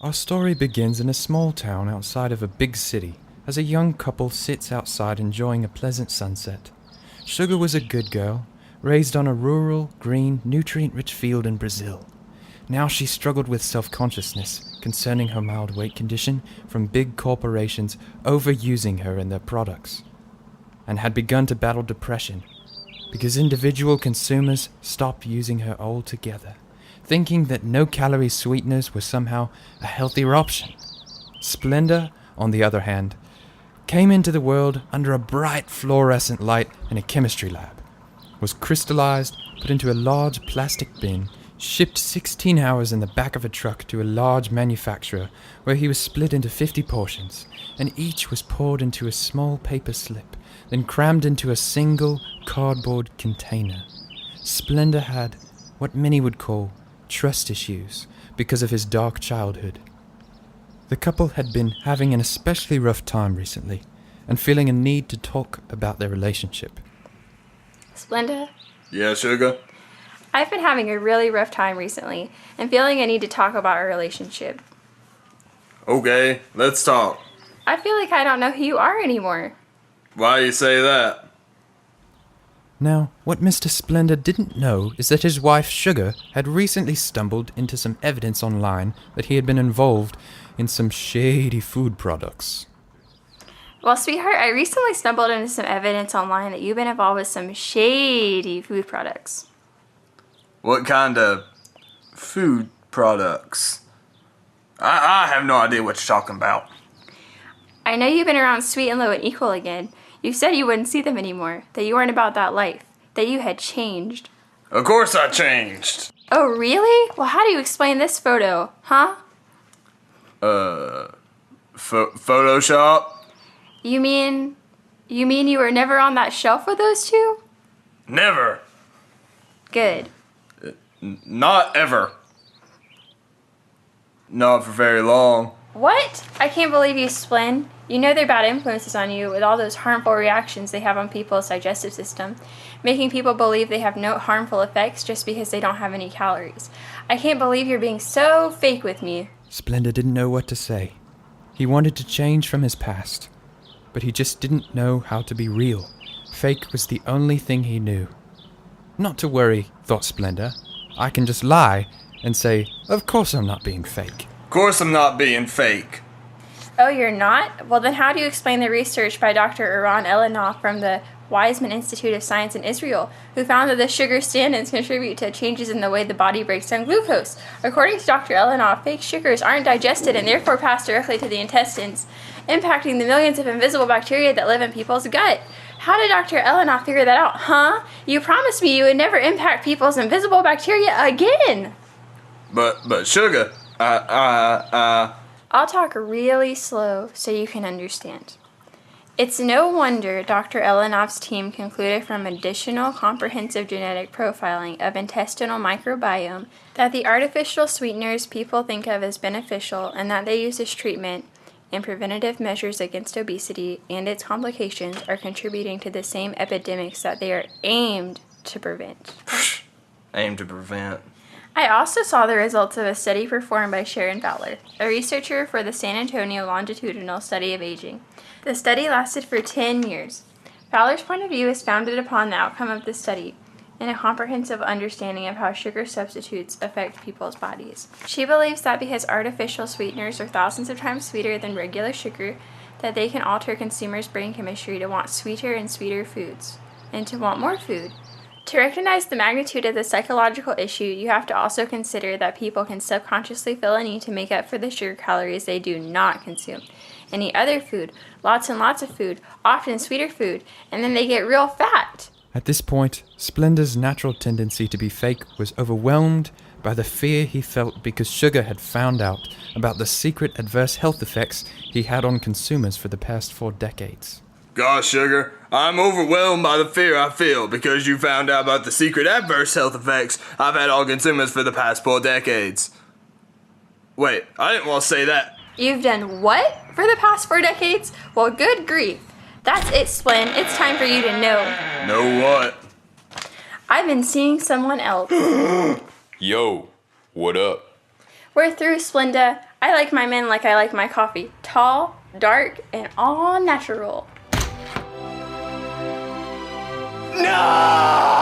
Our story begins in a small town outside of a big city, as a young couple sits outside enjoying a pleasant sunset. Sugar was a good girl, raised on a rural, green, nutrient-rich field in Brazil. Now she struggled with self-consciousness concerning her mild weight condition from big corporations overusing her in their products, and had begun to battle depression because individual consumers stopped using her altogether, thinking that no-calorie sweeteners were somehow a healthier option. Splendor, on the other hand, came into the world under a bright fluorescent light in a chemistry lab, was crystallized, put into a large plastic bin, shipped 16 hours in the back of a truck to a large manufacturer where he was split into 50 portions, and each was poured into a small paper slip, then crammed into a single cardboard container. Splendor had what many would call trust issues because of his dark childhood. The couple had been having an especially rough time recently and feeling a need to talk about their relationship. Splenda? Yeah, Sugar? I've been having a really rough time recently and feeling I need to talk about our relationship. Okay, let's talk. I feel like I don't know who you are anymore. Why you say that? Now, what Mr. Splendor didn't know is that his wife, Sugar, had recently stumbled into some evidence online that he had been involved in some shady food products. Well, sweetheart, I recently stumbled into some evidence online that you've been involved with some shady food products. What kind of food products? I have no idea what you're talking about. I know you've been around Sweet and Low and Equal again. You said you wouldn't see them anymore, that you weren't about that life, that you had changed. Of course I changed. Oh, really? Well, how do you explain this photo, huh? Photoshop? You mean you were never on that shelf with those two? Never. Good. Not ever. Not for very long. What? I can't believe you, Splen. You know they're bad influences on you with all those harmful reactions they have on people's digestive system, making people believe they have no harmful effects just because they don't have any calories. I can't believe you're being so fake with me. Splendor didn't know what to say. He wanted to change from his past, but he just didn't know how to be real. Fake was the only thing he knew. Not to worry, thought Splendor. I can just lie and say, of course I'm not being fake. Of course I'm not being fake. Oh, you're not? Well, then how do you explain the research by Dr. Eran Elanoff from the Weizmann Institute of Science in Israel, who found that the sugar stand-ins contribute to changes in the way the body breaks down glucose? According to Dr. Elanoff, fake sugars aren't digested and therefore pass directly to the intestines, impacting the millions of invisible bacteria that live in people's gut. How did Dr. Elanoff figure that out, huh? You promised me you would never impact people's invisible bacteria again! But Sugar, I'll talk really slow so you can understand. It's no wonder Dr. Elanoff's team concluded from additional comprehensive genetic profiling of intestinal microbiome that the artificial sweeteners people think of as beneficial and that they use as treatment and preventative measures against obesity and its complications are contributing to the same epidemics that they are aimed to prevent. Aim to prevent. I also saw the results of a study performed by Sharon Fowler, a researcher for the San Antonio Longitudinal Study of Aging. The study lasted for 10 years. Fowler's point of view is founded upon the outcome of the study and a comprehensive understanding of how sugar substitutes affect people's bodies. She believes that because artificial sweeteners are thousands of times sweeter than regular sugar, that they can alter consumers' brain chemistry to want sweeter and sweeter foods, and to want more food. To recognize the magnitude of the psychological issue, you have to also consider that people can subconsciously feel a need to make up for the sugar calories they do not consume. Any other food, lots and lots of food, often sweeter food, and then they get real fat. At this point, Splendor's natural tendency to be fake was overwhelmed by the fear he felt because Sugar had found out about the secret adverse health effects he had on consumers for the past 4 decades. Gosh, Sugar, I'm overwhelmed by the fear I feel because you found out about the secret adverse health effects I've had on consumers for the past 4 decades. Wait, I didn't want to say that. You've done what for the past 4 decades? Well, good grief. That's it, Splen. It's time for you to know. Know what? I've been seeing someone else. Yo, what up? We're through, Splenda. I like my men like I like my coffee. Tall, dark, and all natural. No!